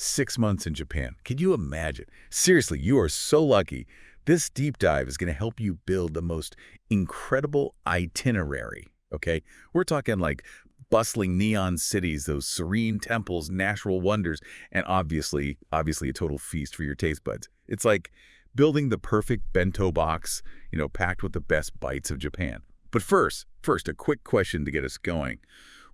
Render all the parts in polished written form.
6 months in Japan. Can you imagine? Seriously, you are so lucky. This deep dive is going to help you build the most incredible itinerary, okay? We're talking like bustling neon cities, those serene temples, natural wonders, and obviously a total feast for your taste buds. It's like building the perfect bento box, packed with the best bites of Japan. But first, a quick question to get us going.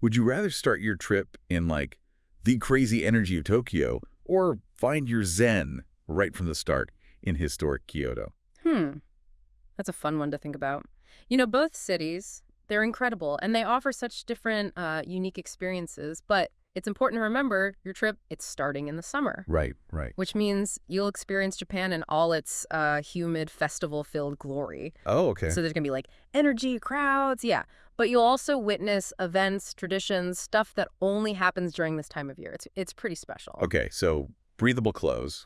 Would you rather start your trip in like the crazy energy of Tokyo or find your zen right from the start in historic Kyoto? That's a fun one to think about. Both cities, they're incredible, and they offer such different, unique experiences. But it's important to remember your trip, it's starting in the summer. Right. Which means you'll experience Japan in all its humid, festival-filled glory. Oh, okay. So there's going to be, like, energy, crowds, yeah. But you'll also witness events, traditions, stuff that only happens during this time of year. It's pretty special. Okay, so breathable clothes,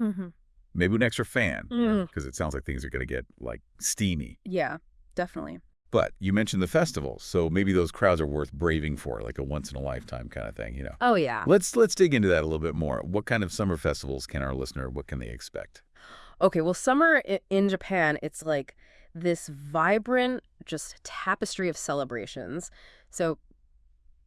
maybe an extra fan, because it sounds like things are going to get, like, steamy. Yeah, definitely. But you mentioned the festivals, so maybe those crowds are worth braving for, like a once-in-a-lifetime kind of thing, Oh, yeah. Let's dig into that a little bit more. What kind of summer festivals can our listener, what can they expect? Okay, well, summer in Japan, it's like this vibrant, just tapestry of celebrations. So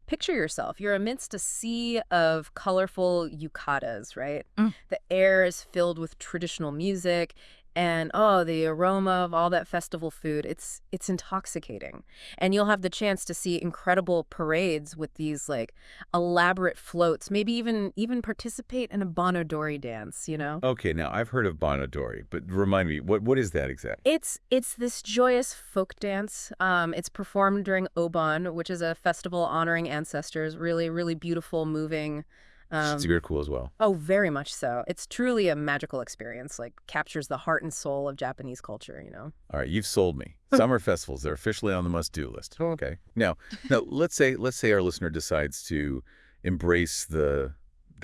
picture yourself. You're amidst a sea of colorful yukatas, right? The air is filled with traditional music. And, the aroma of all that festival food, it's intoxicating. And you'll have the chance to see incredible parades with these, like, elaborate floats, maybe even participate in a Bonodori dance, Okay, now I've heard of Bonodori, but remind me, what is that exactly? It's this joyous folk dance. It's performed during Obon, which is a festival honoring ancestors. Really, really beautiful, moving. It's very cool as well. Oh, very much so. It's truly a magical experience, like captures the heart and soul of Japanese culture, All right, you've sold me. Summer festivals, they're officially on the must-do list. Okay. Now, let's say our listener decides to embrace the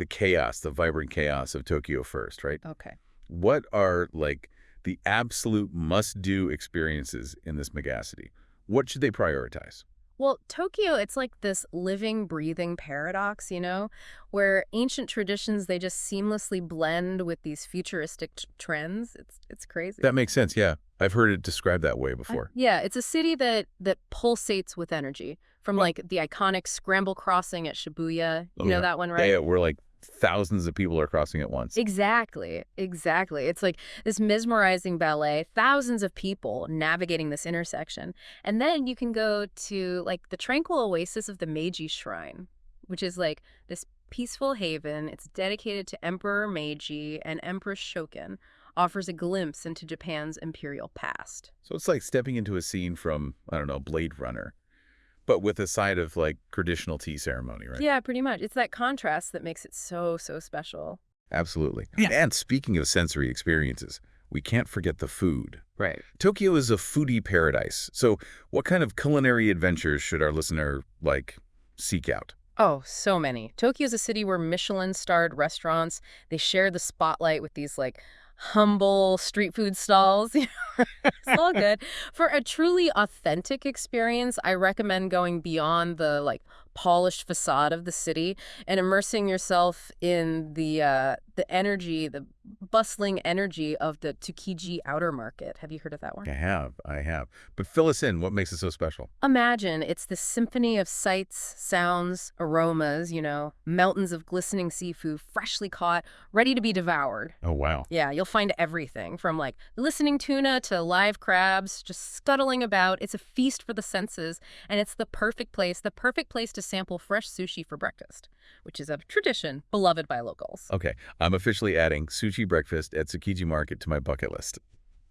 chaos, the vibrant chaos of Tokyo first, right? Okay. What are, like, the absolute must-do experiences in this megacity? What should they prioritize? Well, Tokyo, it's like this living, breathing paradox, where ancient traditions, they just seamlessly blend with these futuristic trends. It's crazy. That makes sense, yeah. I've heard it described that way before. Yeah, it's a city that pulsates with energy, from like the iconic Scramble Crossing at Shibuya. You know that one, right? Yeah, where like thousands of people are crossing at once. Exactly. It's like this mesmerizing ballet, thousands of people navigating this intersection. And then you can go to like the tranquil oasis of the Meiji Shrine, which is like this peaceful haven. It's dedicated to Emperor Meiji, and Empress Shokin offers a glimpse into Japan's imperial past. So it's like stepping into a scene from, I don't know, Blade Runner, but with a side of, like, traditional tea ceremony, right? Yeah, pretty much. It's that contrast that makes it so, so special. Absolutely. Yeah. And speaking of sensory experiences, we can't forget the food. Right. Tokyo is a foodie paradise. So what kind of culinary adventures should our listener, like, seek out? Oh, so many. Tokyo's a city where Michelin-starred restaurants, they share the spotlight with these, like, humble street food stalls. It's all good. For a truly authentic experience, I recommend going beyond the like polished facade of the city and immersing yourself in the energy, the bustling energy of the Tsukiji Outer Market. Have you heard of that one? I have. But fill us in. What makes it so special? Imagine it's the symphony of sights, sounds, aromas, mountains of glistening seafood, freshly caught, ready to be devoured. Oh, wow. Yeah, you'll find everything from like listening tuna to live crabs just scuttling about. It's a feast for the senses, and it's the perfect place to sample fresh sushi for breakfast, which is a tradition beloved by locals. Okay, I'm officially adding sushi breakfast at Tsukiji Market to my bucket list.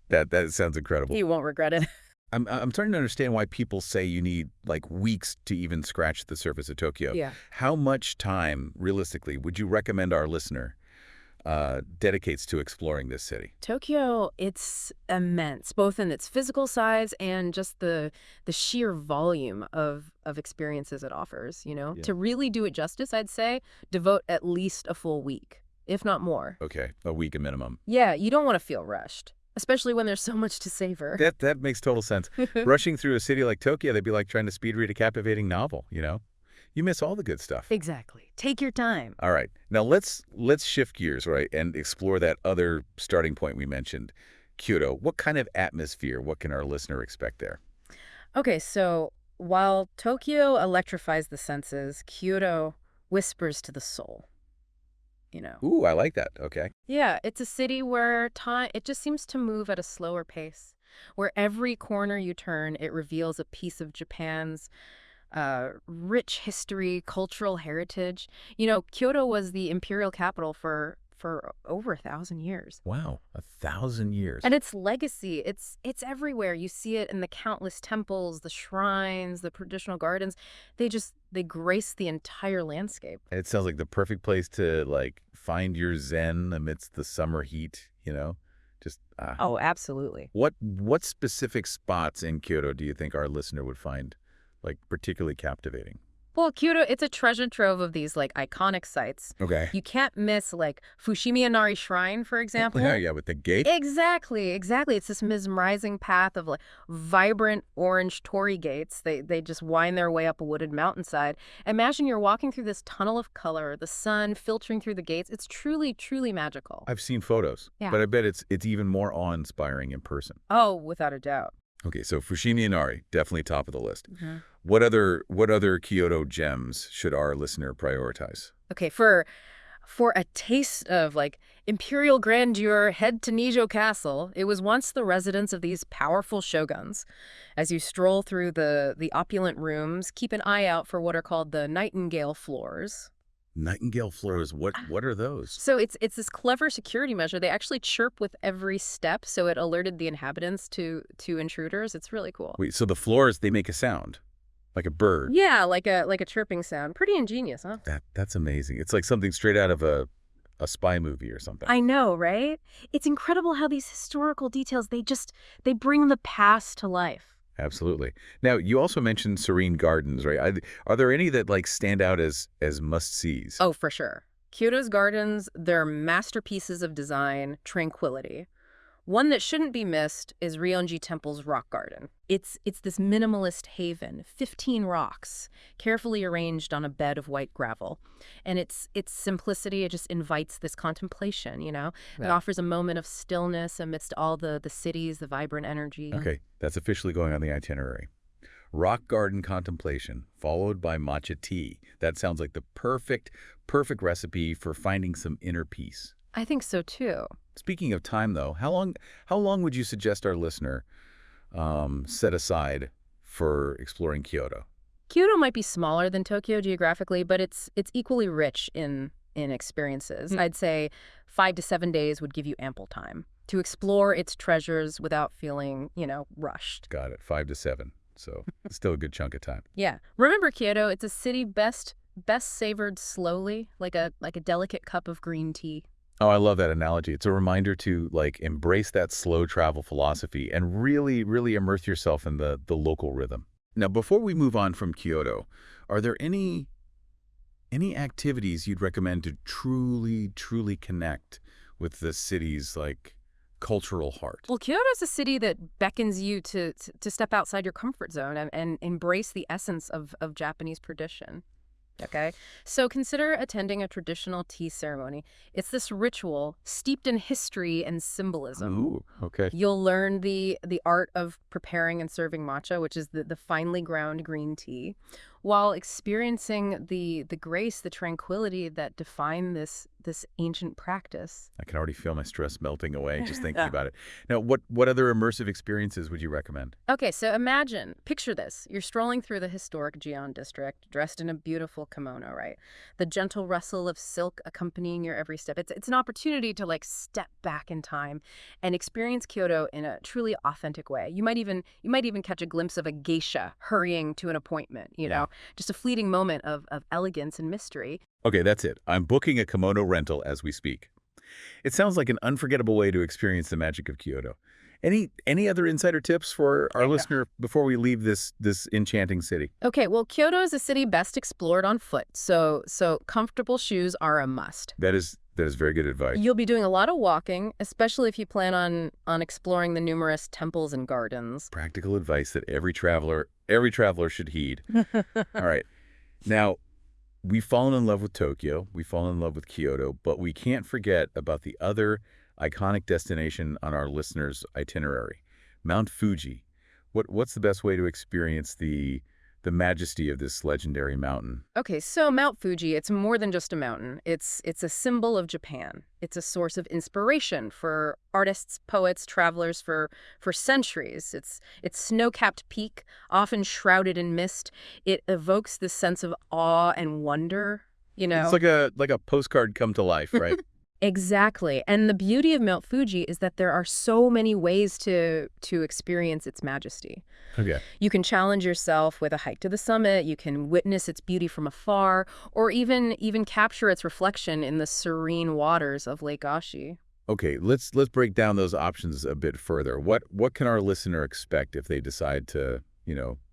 That sounds incredible. You won't regret it. I'm starting to understand why people say you need like weeks to even scratch the surface of Tokyo. Yeah. How much time, realistically, would you recommend our listener dedicates to exploring this city? Tokyo, it's immense, both in its physical size and just the sheer volume of experiences it offers, Yeah. To really do it justice, I'd say, devote at least a full week, if not more. Okay, a week a minimum. Yeah, you don't want to feel rushed, especially when there's so much to savor. That makes total sense. Rushing through a city like Tokyo, they'd be like trying to speed read a captivating novel, you miss all the good stuff. Exactly. Take your time. All right. Now let's shift gears, right, and explore that other starting point we mentioned, Kyoto. What kind of atmosphere, what can our listener expect there? Okay, so while Tokyo electrifies the senses, Kyoto whispers to the soul, you know. Ooh, I like that. Okay. Yeah, it's a city where time, it just seems to move at a slower pace, where every corner you turn, it reveals a piece of Japan's rich history, cultural heritage. You know, Kyoto was the imperial capital for over 1,000 years. Wow, 1,000 years. And its legacy, it's everywhere. You see it in the countless temples, the shrines, the traditional gardens. They grace the entire landscape. It sounds like the perfect place to like find your zen amidst the summer heat, you know? Just Oh, absolutely. what specific spots in Kyoto do you think our listener would find like particularly captivating? Well, Kyoto, it's a treasure trove of these like iconic sites. Okay. You can't miss like Fushimi Inari Shrine, for example. Yeah, yeah, with the gate. Exactly, exactly. It's this mesmerizing path of like vibrant orange torii gates. They just wind their way up a wooded mountainside. Imagine you're walking through this tunnel of color, the sun filtering through the gates. It's truly, truly magical. I've seen photos, Yeah. but I bet it's even more awe-inspiring in person. Oh, without a doubt. Okay, so Fushimi Inari, definitely top of the list. Mhm. What other Kyoto gems should our listener prioritize? Okay, for a taste of like imperial grandeur, head to Nijo Castle. It was once the residence of these powerful shoguns. As you stroll through the opulent rooms, keep an eye out for what are called the nightingale floors. Nightingale floors, what are those? So it's this clever security measure. They actually chirp with every step, so it alerted the inhabitants to intruders. It's really cool. Wait, so the floors, they make a sound, like a bird. Yeah, like a chirping sound. Pretty ingenious, huh? That's amazing. It's like something straight out of a spy movie or something. I know, right? It's incredible how these historical details, they bring the past to life. Absolutely. Now, you also mentioned serene gardens, right? Are there any that like stand out as must-sees? Oh, for sure. Kyoto's gardens, they're masterpieces of design, tranquility. One that shouldn't be missed is Rionji Temple's rock garden. It's this minimalist haven, 15 rocks, carefully arranged on a bed of white gravel. And its simplicity, it just invites this contemplation, you know? It Yeah. offers a moment of stillness amidst all the cities, the vibrant energy. Okay, that's officially going on the itinerary. Rock garden contemplation, followed by matcha tea. That sounds like the perfect recipe for finding some inner peace. I think so too. Speaking of time, though, how long would you suggest our listener set aside for exploring Kyoto? Kyoto might be smaller than Tokyo geographically, but it's equally rich in experiences. I'd say 5 to 7 days would give you ample time to explore its treasures without feeling, rushed. Got it, 5 to 7. So still a good chunk of time. Yeah. Remember Kyoto, it's a city best savored slowly, like a delicate cup of green tea. Oh, I love that analogy. It's a reminder to like embrace that slow travel philosophy and really, really immerse yourself in the local rhythm. Now, before we move on from Kyoto, are there any activities you'd recommend to truly, truly connect with the city's like cultural heart? Well, Kyoto's a city that beckons you to step outside your comfort zone and embrace the essence of Japanese tradition. Okay, so consider attending a traditional tea ceremony. It's this ritual steeped in history and symbolism. Ooh, okay. You'll learn the art of preparing and serving matcha, which is the finely ground green tea, while experiencing the grace, the tranquility that define this ancient practice. I can already feel my stress melting away just thinking about it. Now, what other immersive experiences would you recommend? Okay, so picture this. You're strolling through the historic Gion district, dressed in a beautiful kimono, right? The gentle rustle of silk accompanying your every step. It's an opportunity to like step back in time and experience Kyoto in a truly authentic way. You might even catch a glimpse of a geisha hurrying to an appointment, just a fleeting moment of elegance and mystery. Okay, that's it. I'm booking a kimono rental as we speak. It sounds like an unforgettable way to experience the magic of Kyoto. Any other insider tips for our listener before we leave this enchanting city? Okay, well, Kyoto is a city best explored on foot, so comfortable shoes are a must. That is very good advice. You'll be doing a lot of walking, especially if you plan on exploring the numerous temples and gardens. Practical advice that every traveler should heed. All right. Now, we've fallen in love with Tokyo, we've fallen in love with Kyoto, but we can't forget about the other iconic destination on our listeners' itinerary, Mount Fuji. What's the best way to experience the majesty of this legendary mountain? Okay, so Mount Fuji, it's more than just a mountain. It's a symbol of Japan. It's a source of inspiration for artists, poets, travelers for centuries. It's snow-capped peak, often shrouded in mist. It evokes this sense of awe and wonder, you know. It's like a postcard come to life, right? Exactly. And the beauty of Mount Fuji is that there are so many ways to experience its majesty. Okay. You can challenge yourself with a hike to the summit, you can witness its beauty from afar, or even capture its reflection in the serene waters of Lake Ashi. Okay, let's break down those options a bit further. What can our listener expect if they decide to,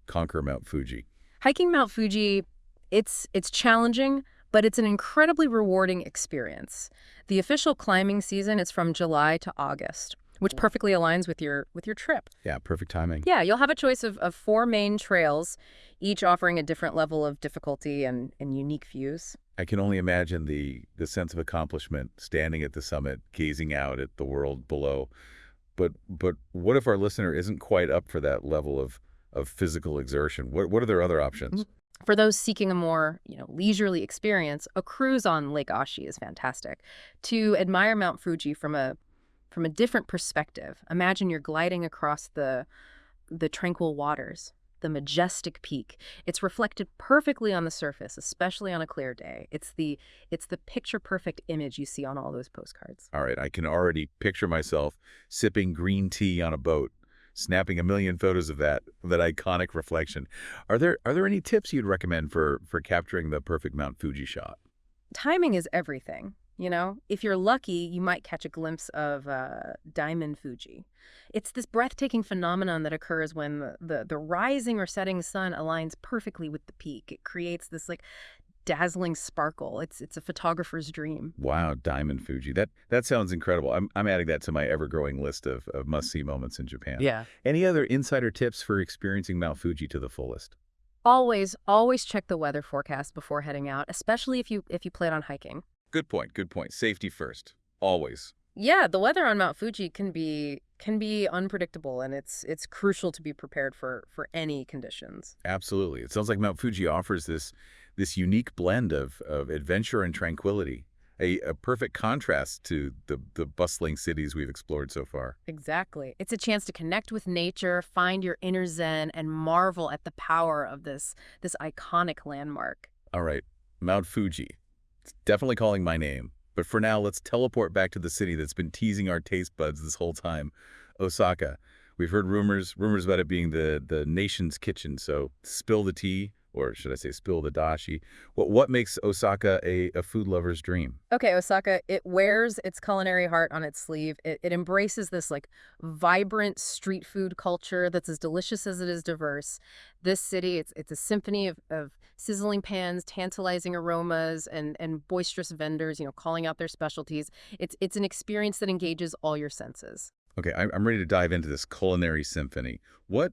conquer Mount Fuji? Hiking Mount Fuji, it's challenging, but it's an incredibly rewarding experience. The official climbing season is from July to August, which perfectly aligns with your trip. Yeah, perfect timing. Yeah, you'll have a choice of 4 main trails, each offering a different level of difficulty and unique views. I can only imagine the sense of accomplishment standing at the summit, gazing out at the world below. But what if our listener isn't quite up for that level of physical exertion? What are their other options? For those seeking a more, leisurely experience, a cruise on Lake Ashi is fantastic. To admire Mount Fuji from a different perspective, imagine you're gliding across the tranquil waters, the majestic peak. It's reflected perfectly on the surface, especially on a clear day. It's the picture-perfect image you see on all those postcards. All right, I can already picture myself sipping green tea on a boat, snapping a million photos of that iconic reflection. Are there any tips you'd recommend for capturing the perfect Mount Fuji shot? Timing is everything. If you're lucky, you might catch a glimpse of Diamond Fuji. It's this breathtaking phenomenon that occurs when the rising or setting sun aligns perfectly with the peak. It creates this dazzling sparkle. It's a photographer's dream. Wow, Diamond Fuji. That sounds incredible. I'm adding that to my ever-growing list of must-see moments in Japan. Yeah. Any other insider tips for experiencing Mount Fuji to the fullest? Always check the weather forecast before heading out, especially if you plan on hiking. Good point. Safety first. Always. Yeah, the weather on Mount Fuji can be unpredictable, and it's crucial to be prepared for any conditions. Absolutely. It sounds like Mount Fuji offers this unique blend of adventure and tranquility, a perfect contrast to the bustling cities we've explored so far. Exactly. It's a chance to connect with nature, find your inner zen, and marvel at the power of this iconic landmark. All right, Mount Fuji. It's definitely calling my name. But for now, let's teleport back to the city that's been teasing our taste buds this whole time, Osaka. We've heard rumors about it being the nation's kitchen, so spill the tea, or should I say spill the dashi. What makes Osaka a food lover's dream? Okay, Osaka, it wears its culinary heart on its sleeve. It embraces this vibrant street food culture that's as delicious as it is diverse. This city, it's a symphony of sizzling pans, tantalizing aromas, and boisterous vendors, calling out their specialties. It's an experience that engages all your senses. Okay, I'm ready to dive into this culinary symphony. What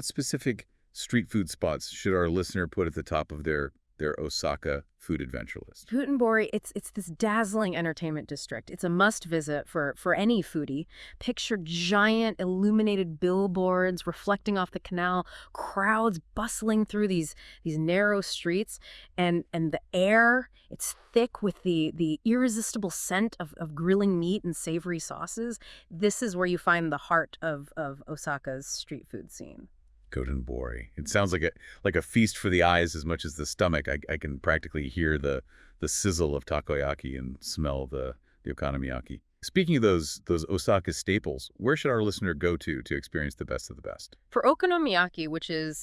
specific street food spots should our listener put at the top of their Osaka food adventure list? Futenbori, it's this dazzling entertainment district. It's a must-visit for any foodie. Picture giant illuminated billboards reflecting off the canal, crowds bustling through these narrow streets, and the air, it's thick with the irresistible scent of grilling meat and savory sauces. This is where you find the heart of Osaka's street food scene. Futenbori. It sounds like a feast for the eyes as much as the stomach. I can practically hear the sizzle of takoyaki and smell the okonomiyaki. Speaking of those Osaka staples, where should our listener go to experience the best of the best? For okonomiyaki,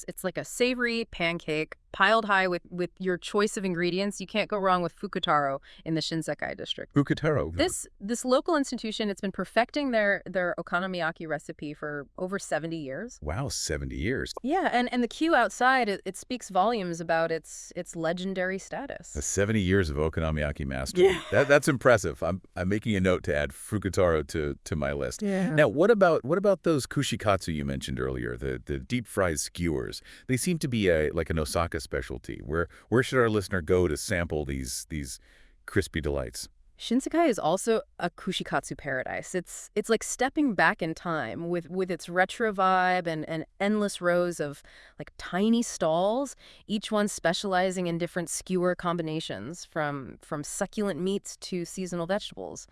it's like a savory pancake piled high with your choice of ingredients, you can't go wrong with Fukutaro in the Shinsekai district. Fukutaro. This local institution, it's been perfecting their okonomiyaki recipe for over 70 years. Wow, 70 years. Yeah, and the queue outside, it speaks volumes about its legendary status. 70 years of okonomiyaki mastery. Yeah. That's impressive. I'm making a note to add Fukutaro to my list. Yeah. Now, what about those kushikatsu you mentioned earlier, the deep fried skewers? They seem to be like an Osaka specialty. Where should our listener go to sample these crispy delights? Shinsekai is also a kushikatsu paradise. It's like stepping back in time with its retro vibe and endless rows of like tiny stalls, each one specializing in different skewer combinations from succulent meats to seasonal vegetables.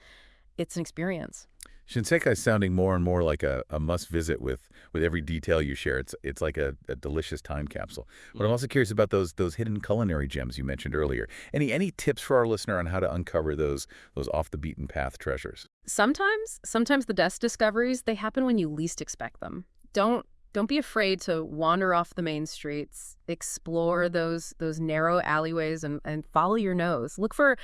It's an experience. Shinsekai is sounding more and more like a must-visit with every detail you share. It's like a delicious time capsule. But I'm also curious about those hidden culinary gems you mentioned earlier. Any tips for our listener on how to uncover those off-the-beaten-path treasures? Sometimes the best discoveries, they happen when you least expect them. Don't be afraid to wander off the main streets, explore those narrow alleyways and follow your nose. Look for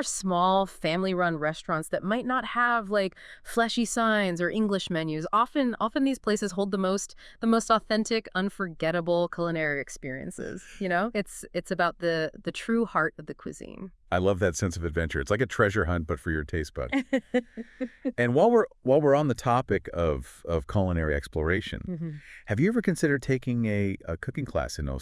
small family-run restaurants that might not have like flashy signs or English menus. Often these places hold the most authentic, unforgettable culinary experiences, you know? It's about the true heart of the cuisine. I love that sense of adventure. It's like a treasure hunt, but for your taste buds. And while we're on the topic of culinary exploration, have you ever considered taking a cooking class in Osaka?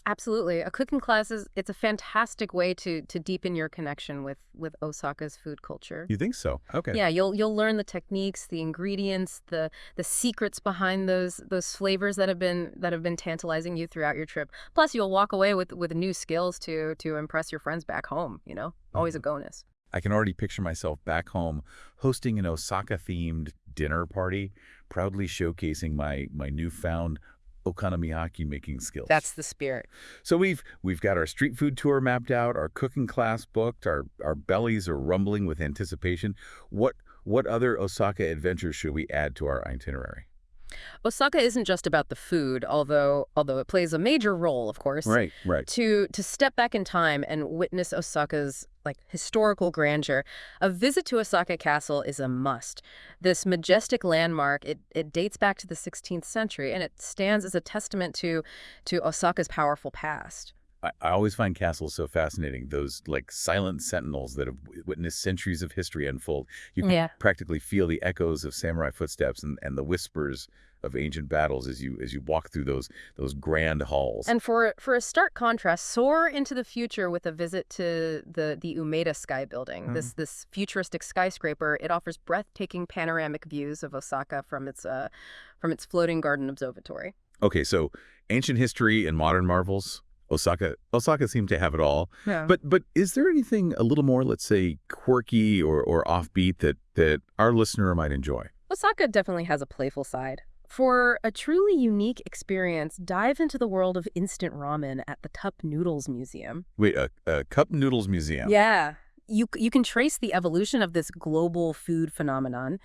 Absolutely. A cooking class it's a fantastic way to deepen your connection with Osaka's food culture. You think so? Okay. Yeah, you'll learn the techniques, the ingredients, the secrets behind those flavors that have been tantalizing you throughout your trip. Plus, you'll walk away with new skills to impress your friends back home, you know? Always a bonus. I can already picture myself back home hosting an Osaka-themed dinner party, proudly showcasing my newfound okonomiyaki making skills. That's the spirit. So we've got our street food tour mapped out, our cooking class booked, our bellies are rumbling with anticipation. What other Osaka adventures should we add to our itinerary? Osaka isn't just about the food, although it plays a major role, of course. Right. To step back in time and witness Osaka's like historical grandeur, a visit to Osaka Castle is a must. This majestic landmark, it dates back to the 16th century, and it stands as a testament to Osaka's powerful past. I always find castles so fascinating, those like silent sentinels that have witnessed centuries of history unfold. You can practically feel the echoes of samurai footsteps and the whispers of ancient battles as you walk through those grand halls. And for a stark contrast, soar into the future with a visit to the Umeda Sky Building. This futuristic skyscraper, it offers breathtaking panoramic views of Osaka from its floating garden observatory. Okay, so ancient history and modern marvels. Osaka seemed to have it all. Yeah. But is there anything a little more, let's say, quirky or offbeat that our listener might enjoy? Osaka definitely has a playful side. For a truly unique experience, dive into the world of instant ramen at the Cup Noodles Museum. Wait, a Cup Noodles Museum? Yeah. You can trace the evolution of this global food phenomenon,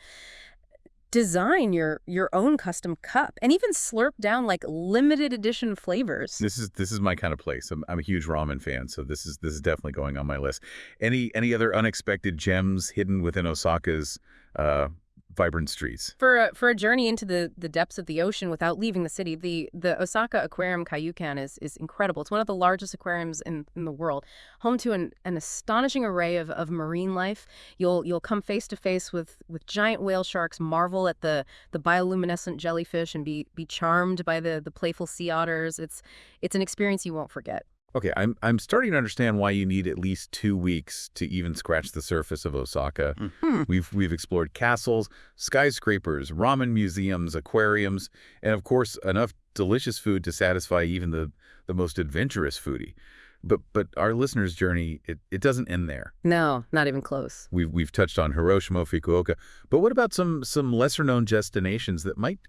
design your own custom cup, and even slurp down like limited edition flavors. This is my kind of place. I'm a huge ramen fan, so this is definitely going on my list. Any other unexpected gems hidden within Osaka's vibrant streets? For a journey into the depths of the ocean without leaving the city, the Osaka Aquarium Kaiyukan is incredible. It's one of the largest aquariums in the world, home to an astonishing array of marine life. You'll come face to face with giant whale sharks, marvel at the bioluminescent jellyfish, and be charmed by the playful sea otters. It's an experience you won't forget. Okay, I'm starting to understand why you need at least 2 weeks to even scratch the surface of Osaka. We've explored castles, skyscrapers, ramen museums, aquariums, and of course enough delicious food to satisfy even the most adventurous foodie. But our listeners' journey, it doesn't end there. No, not even close. We've touched on Hiroshima, Fukuoka, but what about some lesser-known destinations that might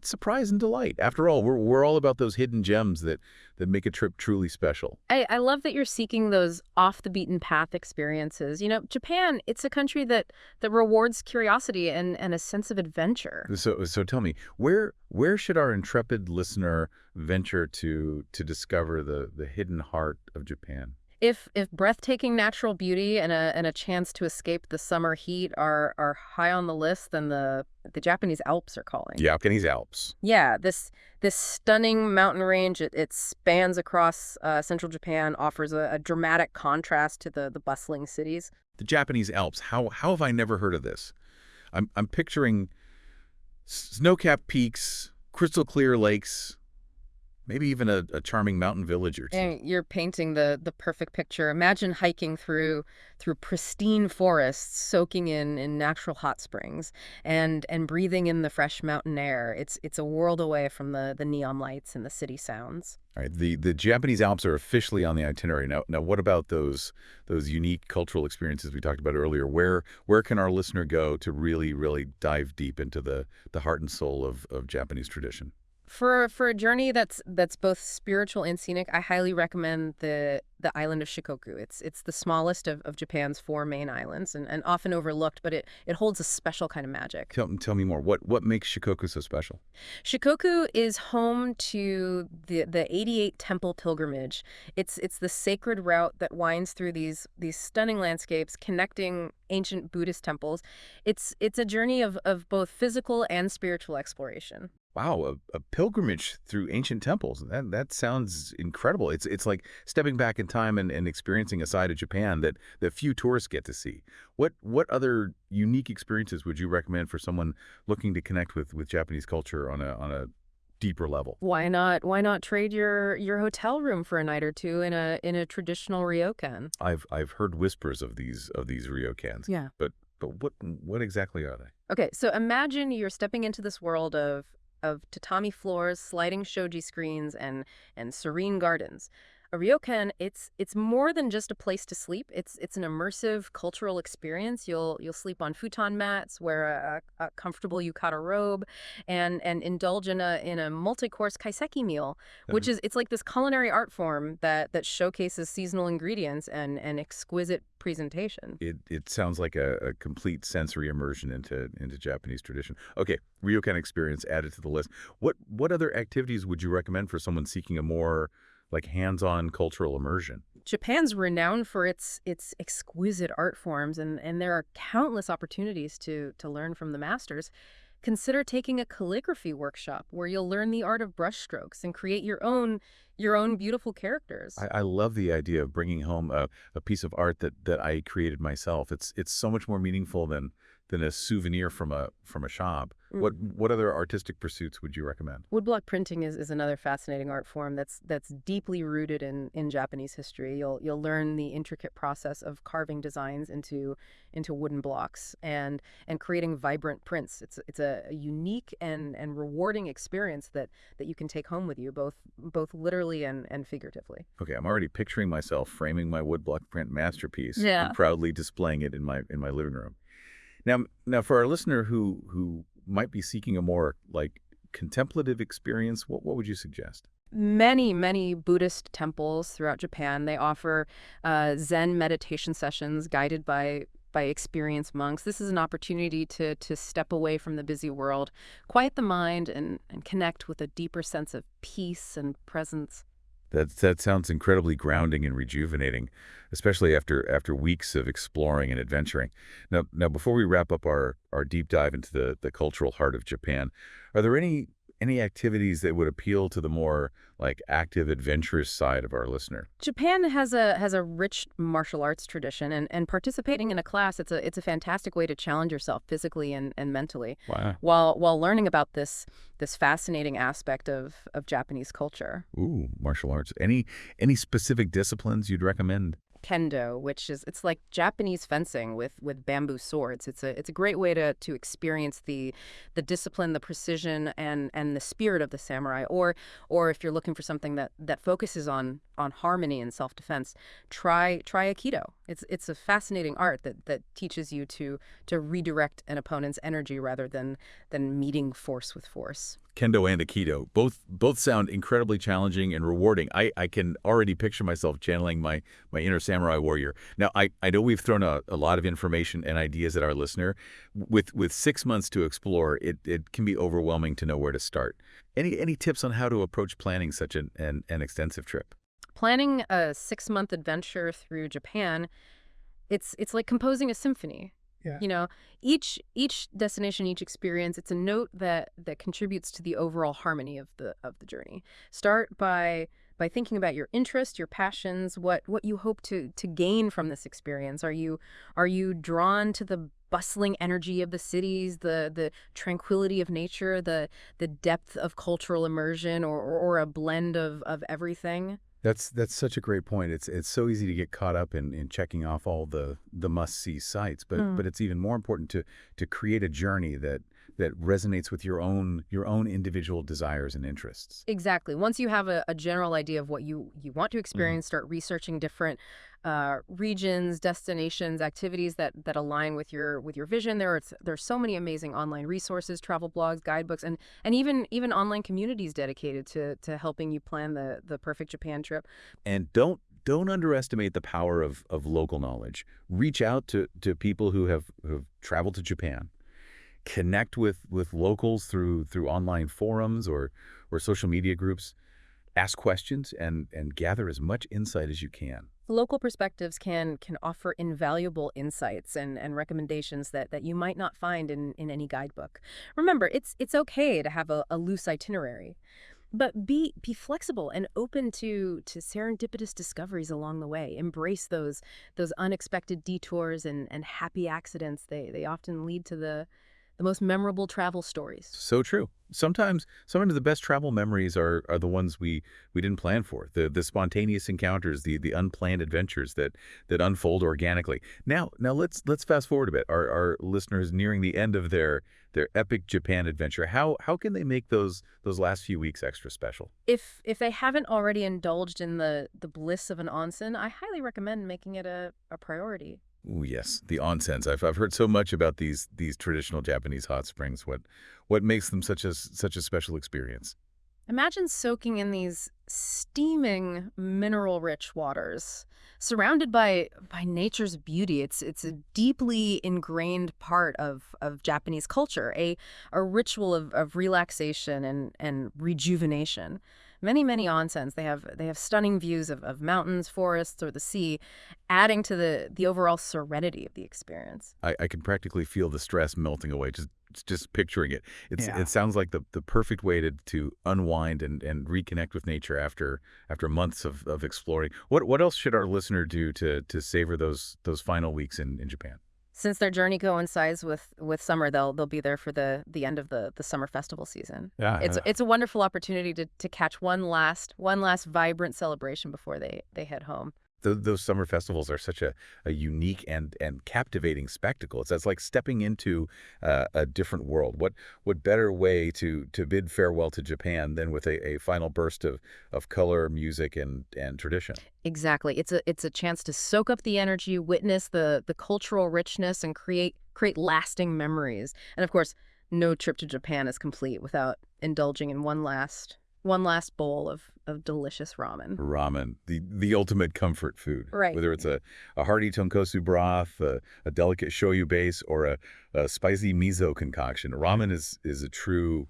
surprise and delight? After all, we're all about those hidden gems that make a trip truly special. I love that you're seeking those off-the-beaten-path experiences. You know, Japan, it's a country that rewards curiosity and a sense of adventure. So tell me, where should our intrepid listener venture to discover the hidden heart of Japan? If breathtaking natural beauty and a chance to escape the summer heat are high on the list, then the Japanese Alps are calling. Japanese Alps. Yeah, this stunning mountain range, it spans across central Japan, offers a dramatic contrast to the bustling cities. The Japanese Alps. How have I never heard of this? I'm picturing snow-capped peaks, crystal clear lakes, maybe even a charming mountain village or two. And you're painting the perfect picture. Imagine hiking through pristine forests, soaking in natural hot springs, and breathing in the fresh mountain air. It's a world away from the neon lights and the city sounds. All right, the Japanese Alps are officially on the itinerary. Now what about those unique cultural experiences we talked about earlier? Where can our listener go to really dive deep into the heart and soul of Japanese tradition? For a journey that's both spiritual and scenic, I highly recommend the island of Shikoku. It's the smallest of Japan's four main islands and often overlooked, but it holds a special kind of magic. Tell me more. What makes Shikoku so special? Shikoku is home to the 88 temple pilgrimage. It's the sacred route that winds through these stunning landscapes connecting ancient Buddhist temples. It's a journey of both physical and spiritual exploration. Wow, a pilgrimage through ancient temples. That sounds incredible. It's like stepping back in time and experiencing a side of Japan that few tourists get to see. What other unique experiences would you recommend for someone looking to connect with Japanese culture on a deeper level? Why not trade your hotel room for a night or two in a traditional ryokan? I've heard whispers of these ryokans. Yeah. But what exactly are they? Okay, so imagine you're stepping into this world of tatami floors, sliding shoji screens, and serene gardens. A ryokan, it's more than just a place to sleep. It's an immersive cultural experience. You'll sleep on futon mats, wear a comfortable yukata robe, and indulge in a multi-course kaiseki meal, which is it's like this culinary art form that showcases seasonal ingredients and exquisite presentation. It sounds like a complete sensory immersion into Japanese tradition. Okay, ryokan experience added to the list. What other activities would you recommend for someone seeking a more like hands-on cultural immersion? Japan's renowned for its exquisite art forms, and there are countless opportunities to learn from the masters. Consider taking a calligraphy workshop where you'll learn the art of brushstrokes and create your own beautiful characters. I love the idea of bringing home a piece of art that I created myself. It's so much more meaningful than a souvenir from a shop. What other artistic pursuits would you recommend? Woodblock printing is another fascinating art form that's deeply rooted in Japanese history. You'll learn the intricate process of carving designs into wooden blocks and creating vibrant prints. It's a unique and rewarding experience that you can take home with you, both literally and figuratively. Okay, I'm already picturing myself framing my woodblock print masterpiece Yeah. and proudly displaying it in my living room. Now for our listener who might be seeking a more like contemplative experience, what would you suggest? Many Buddhist temples throughout Japan, they offer Zen meditation sessions guided by experienced monks. This is an opportunity to step away from the busy world, quiet the mind, and connect with a deeper sense of peace and presence. That sounds incredibly grounding and rejuvenating, especially after weeks of exploring and adventuring. Now before we wrap up our deep dive into the cultural heart of Japan, are there any activities that would appeal to the more like active, adventurous side of our listener? Japan has a rich martial arts tradition, and participating in a class, it's a fantastic way to challenge yourself physically and mentally, Wow. while learning about this fascinating aspect of Japanese culture. Ooh, martial arts. Any specific disciplines you'd recommend? Kendo, which is it's like Japanese fencing with bamboo swords. It's a great way to experience the discipline, the precision, and the spirit of the samurai. Or if you're looking for something that focuses on harmony and self-defense, try Aikido. It's a fascinating art that teaches you to redirect an opponent's energy rather than meeting force with force. Kendo and Aikido both sound incredibly challenging and rewarding. I can already picture myself channeling my inner samurai warrior. Now, I know we've thrown a lot of information and ideas at our listener. With 6 months to explore, it can be overwhelming to know where to start. Any tips on how to approach planning such an extensive trip? Planning a 6-month adventure through Japan, it's like composing a symphony. Yeah. You know, each destination, each experience, it's a note that contributes to the overall harmony of the journey. Start by thinking about your interests, your passions, what you hope to gain from this experience. Are you drawn to the bustling energy of the cities, the tranquility of nature, the depth of cultural immersion, or a blend of everything. That's such a great point. It's so easy to get caught up in checking off all the must-see sites, but it's even more important to create a journey that resonates with your own individual desires and interests. Exactly. Once you have a general idea of what you want to Mhm. experience, start researching different regions, destinations, activities that align with your vision. There's so many amazing online resources, travel blogs, guidebooks, and even online communities dedicated to helping you plan the perfect Japan trip. And don't underestimate the power of local knowledge. Reach out to people who've traveled to Japan. Connect with locals through online forums or social media groups. Ask questions and gather as much insight as you can. Local perspectives can offer invaluable insights and recommendations that you might not find in any guidebook. Remember, it's okay to have a loose itinerary, but be flexible and open to serendipitous discoveries along the way. Embrace those unexpected detours and happy accidents. They often lead to the most memorable travel stories. So true. Sometimes the best travel memories are the ones we didn't plan for. The spontaneous encounters, the unplanned adventures that unfold organically. Now let's fast forward a bit. Our listeners nearing the end of their epic Japan adventure. How can they make those last few weeks extra special? If they haven't already indulged in the bliss of an onsen, I highly recommend making it a priority. Ooh, yes, the onsens. I've heard so much about these traditional Japanese hot springs. What makes them such a special experience? Imagine soaking in these steaming, mineral-rich waters, surrounded by nature's beauty. It's a deeply ingrained part of Japanese culture, a ritual of relaxation and rejuvenation. Many onsens, they have stunning views of mountains, forests, or the sea, adding to the overall serenity of the experience. I can practically feel the stress melting away just picturing it. Yeah. It sounds like the perfect way to unwind and reconnect with nature after months of exploring. What else should our listener do to savor those final weeks in Japan? Since their journey coincides with summer, they'll be there for the end of the summer festival season. Yeah, It's a wonderful opportunity to catch one last vibrant celebration before they head home. those summer festivals are such a unique and captivating spectacle. That's like stepping into a different world. What better way to bid farewell to Japan than with a final burst of color, music, and tradition? Exactly. It's a chance to soak up the energy, witness the cultural richness, and create lasting memories. And of course, no trip to Japan is complete without indulging in one last bowl of delicious ramen. Ramen, the ultimate comfort food. Right. Whether it's a hearty tonkotsu broth, a delicate shoyu base, or a spicy miso concoction, ramen is a true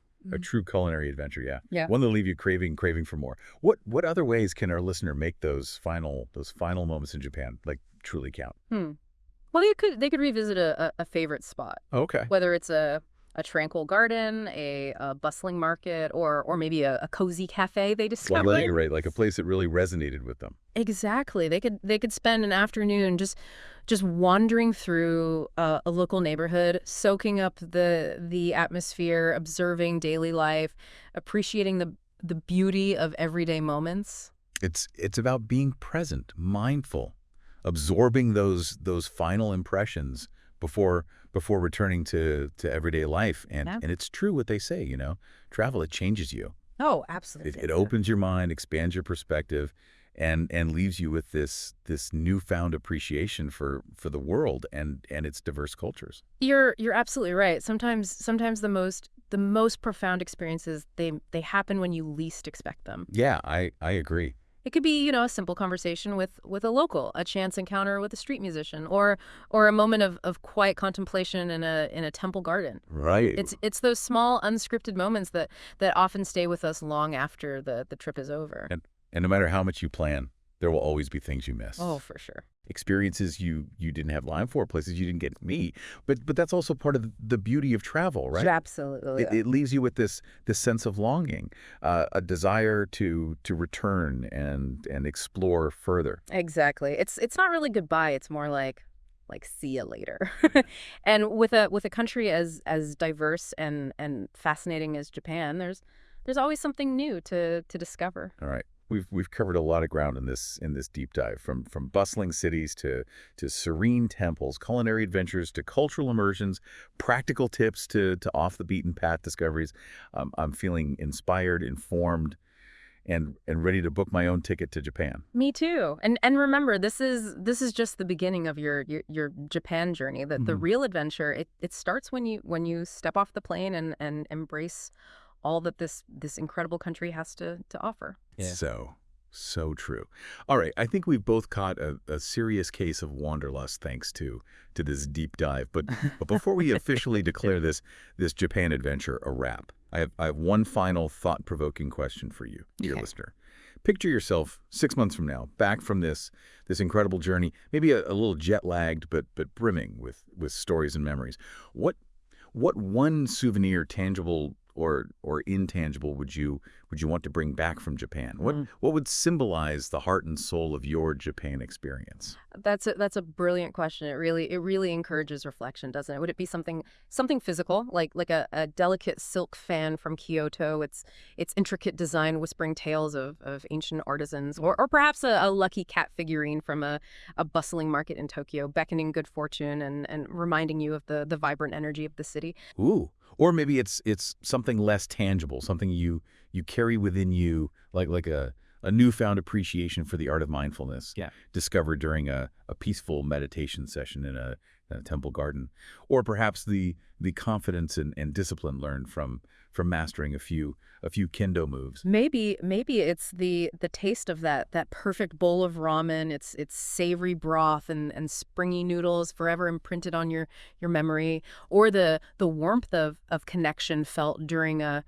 culinary adventure. Yeah, Yeah. one that'll leave you craving for more. What other ways can our listener make those final moments in Japan like truly count? Well, they could revisit a favorite spot, Okay. whether it's a tranquil garden, a bustling market, or maybe a cozy cafe they discovered. Right, like a place that really resonated with them. Exactly. They could spend an afternoon just wandering through a local neighborhood, soaking up the atmosphere, observing daily life, appreciating the beauty of everyday moments. It's about being present, mindful, absorbing those final impressions before returning to everyday life. And Yeah. and it's true what they say, travel, it changes you. Oh, It, absolutely. it opens your mind, expands your perspective, and leaves you with this newfound appreciation for the world and its diverse cultures. You're absolutely right. Sometimes the most profound experiences they happen when you least expect them. Yeah, I agree. It could be, a simple conversation with a local, a chance encounter with a street musician, or a moment of quiet contemplation in a temple garden. Right. It's those small unscripted moments that often stay with us long after the trip is over. And no matter how much you plan, there will always be things you miss. Oh, for sure. Experiences you didn't have time for, places you didn't get to meet. But that's also part of the beauty of travel, right? Absolutely. It leaves you with this sense of longing, a desire to return and explore further. Exactly. It's not really goodbye. It's more like like see you later. And with a country as diverse and fascinating as Japan, there's always something new to discover. All right. We've covered a lot of ground in this deep dive, from bustling cities to serene temples, culinary adventures to cultural immersions, practical tips to off the beaten path discoveries. I'm feeling inspired, informed, and ready to book my own ticket to Japan. Me too. And remember, this is just the beginning of your Japan journey. The real adventure, it starts when you step off the plane and embrace all that this incredible country has to offer. Yeah. So true. All right, I think we've both caught a serious case of wanderlust thanks to this deep dive. But before we officially declare this Japan adventure a wrap, I have one final thought-provoking question for you, dear listener. Picture yourself 6 months from now, back from this incredible journey, maybe a little jet-lagged, but brimming with stories and memories. What one souvenir, tangible or intangible, would you want to bring back from Japan? What would symbolize the heart and soul of your Japan experience? That's a brilliant question. It really encourages reflection, doesn't it? Would it be something physical, like a delicate silk fan from Kyoto, its intricate design whispering tales of ancient artisans, or perhaps a lucky cat figurine from a bustling market in Tokyo, beckoning good fortune and reminding you of the vibrant energy of the city? Ooh. Or maybe it's something less tangible, something you carry within you, like a newfound appreciation for the art of mindfulness, discovered during a peaceful meditation session in a temple garden. Or perhaps the confidence and discipline learned from mastering a few kendo moves. Maybe it's the taste of that perfect bowl of ramen, its savory broth and springy noodles forever imprinted on your memory, or the warmth of connection felt during a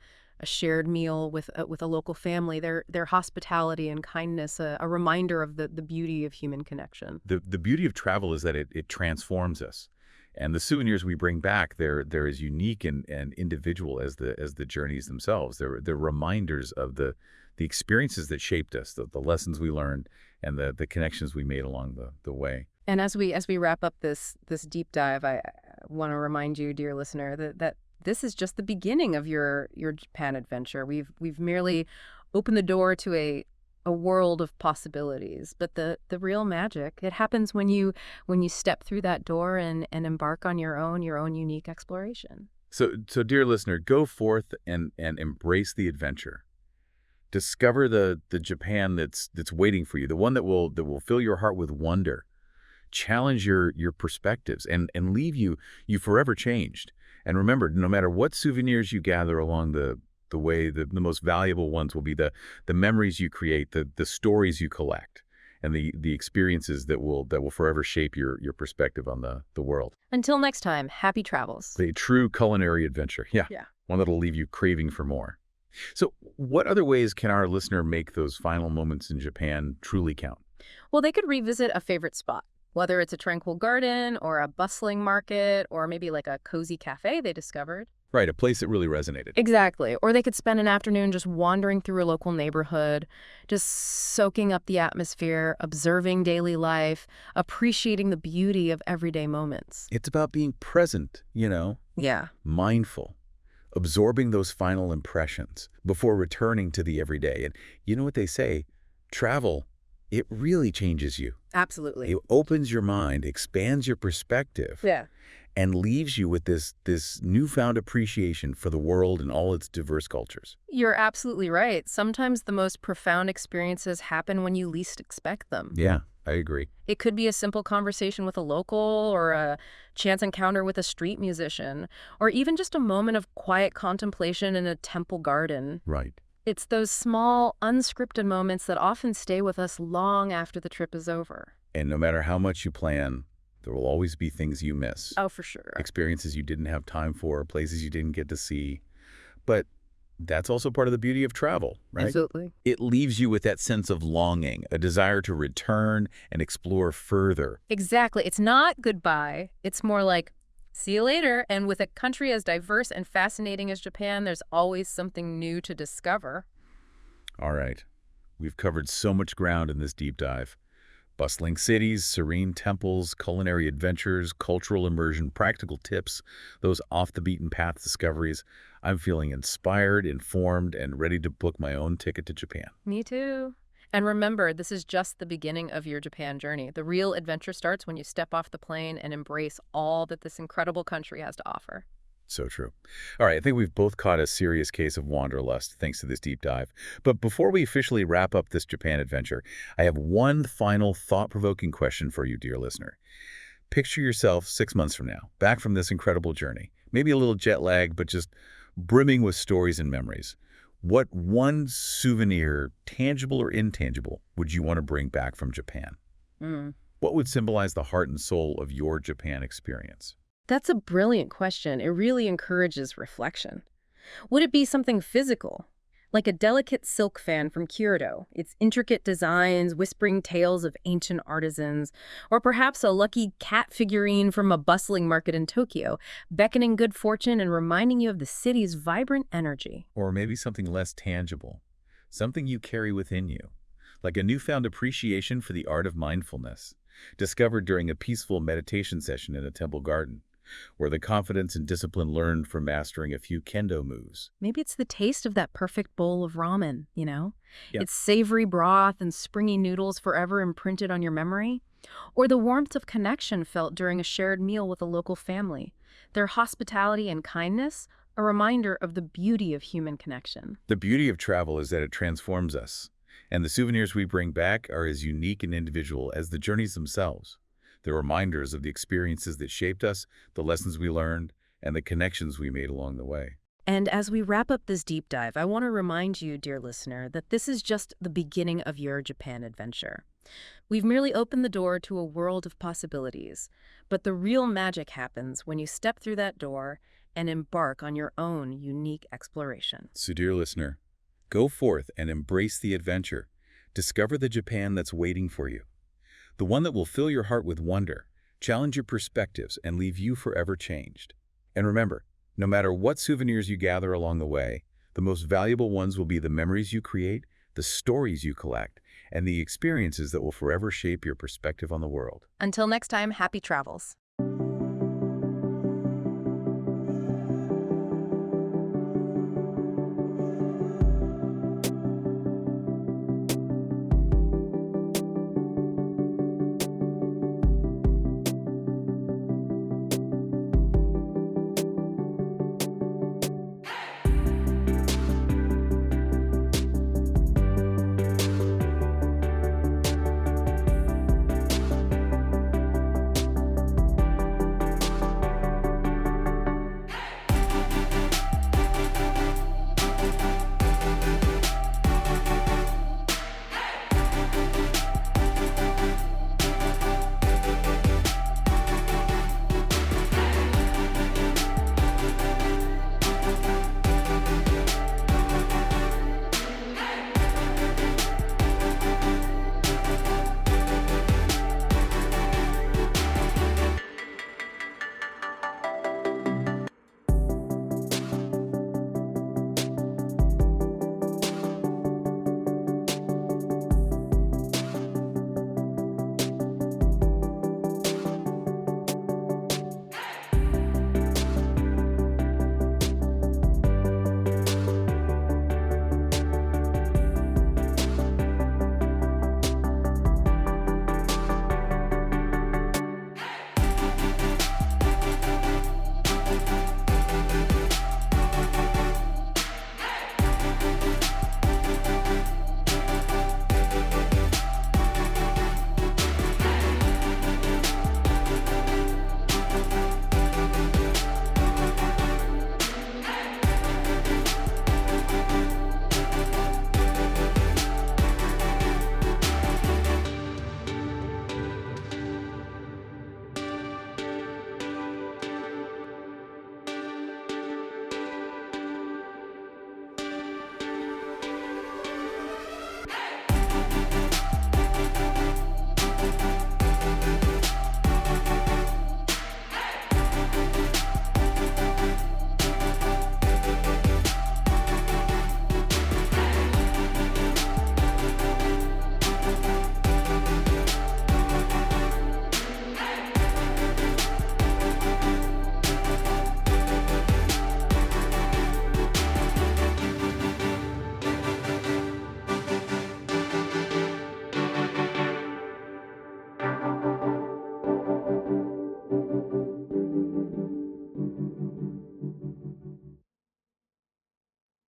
shared meal with a local family, their hospitality and kindness, a reminder of the beauty of human connection. The beauty of travel is that it transforms us. And the souvenirs we bring back, they're as unique and individual as the journeys themselves. They're reminders of the experiences that shaped us, the lessons we learned, and the connections we made along the way. And as we wrap up this deep dive, I want to remind you, dear listener, that this is just the beginning of your Japan adventure. We've merely opened the door to a world of possibilities, but the real magic, it happens when you step through that door and embark on your own unique exploration. So dear listener, go forth and embrace the adventure. Discover the Japan that's waiting for you, the one that will fill your heart with wonder, challenge your perspectives, and leave you forever changed. And remember, no matter what souvenirs you gather along the way, the most valuable ones will be the memories you create, the stories you collect, and the experiences that will forever shape your perspective on the world. Until next time, happy travels. A true culinary adventure. Yeah. One that'll leave you craving for more. So what other ways can our listener make those final moments in Japan truly count? Well, they could revisit a favorite spot, whether it's a tranquil garden or a bustling market or maybe like a cozy cafe they discovered. Right, a place that really resonated. Exactly. Or they could spend an afternoon just wandering through a local neighborhood, just soaking up the atmosphere, observing daily life, appreciating the beauty of everyday moments. It's about being present, Yeah. mindful, absorbing those final impressions before returning to the everyday. And you know what they say, travel, it really changes you. Absolutely. It opens your mind, expands your perspective. Yeah. And leaves you with this newfound appreciation for the world and all its diverse cultures. You're absolutely right. Sometimes the most profound experiences happen when you least expect them. Yeah, I agree. It could be a simple conversation with a local or a chance encounter with a street musician, or even just a moment of quiet contemplation in a temple garden. Right. It's those small, unscripted moments that often stay with us long after the trip is over. And no matter how much you plan, there will always be things you miss. Oh, for sure. Experiences you didn't have time for, places you didn't get to see. But that's also part of the beauty of travel, right? Absolutely. It leaves you with that sense of longing, a desire to return and explore further. Exactly. It's not goodbye. It's more like, see you later. And with a country as diverse and fascinating as Japan, there's always something new to discover. All right. We've covered so much ground in this deep dive. Bustling cities, serene temples, culinary adventures, cultural immersion, practical tips, those off-the-beaten-path discoveries. I'm feeling inspired, informed, and ready to book my own ticket to Japan. Me too. And remember, this is just the beginning of your Japan journey. The real adventure starts when you step off the plane and embrace all that this incredible country has to offer. So true. All right, I think we've both caught a serious case of wanderlust thanks to this deep dive. But before we officially wrap up this Japan adventure, I have one final thought-provoking question for you, dear listener. Picture yourself 6 months from now, back from this incredible journey. Maybe a little jet lag, but just brimming with stories and memories. What one souvenir, tangible or intangible, would you want to bring back from Japan? Mm. What would symbolize the heart and soul of your Japan experience? That's a brilliant question. It really encourages reflection. Would it be something physical, like a delicate silk fan from Kyoto, its intricate designs whispering tales of ancient artisans, or perhaps a lucky cat figurine from a bustling market in Tokyo, beckoning good fortune and reminding you of the city's vibrant energy? Or maybe something less tangible, something you carry within you, like a newfound appreciation for the art of mindfulness, discovered during a peaceful meditation session in a temple garden, or the confidence and discipline learned from mastering a few kendo moves. Maybe it's the taste of that perfect bowl of ramen, you know? Yep. Its savory broth and springy noodles forever imprinted on your memory. Or the warmth of connection felt during a shared meal with a local family. Their hospitality and kindness, a reminder of the beauty of human connection. The beauty of travel is that it transforms us, and the souvenirs we bring back are as unique and individual as the journeys themselves. They're reminders of the experiences that shaped us, the lessons we learned, and the connections we made along the way. And as we wrap up this deep dive, I want to remind you, dear listener, that this is just the beginning of your Japan adventure. We've merely opened the door to a world of possibilities, but the real magic happens when you step through that door and embark on your own unique exploration. So, dear listener, go forth and embrace the adventure. Discover the Japan that's waiting for you. The one that will fill your heart with wonder, challenge your perspectives, and leave you forever changed. And remember, no matter what souvenirs you gather along the way, the most valuable ones will be the memories you create, the stories you collect, and the experiences that will forever shape your perspective on the world. Until next time, happy travels.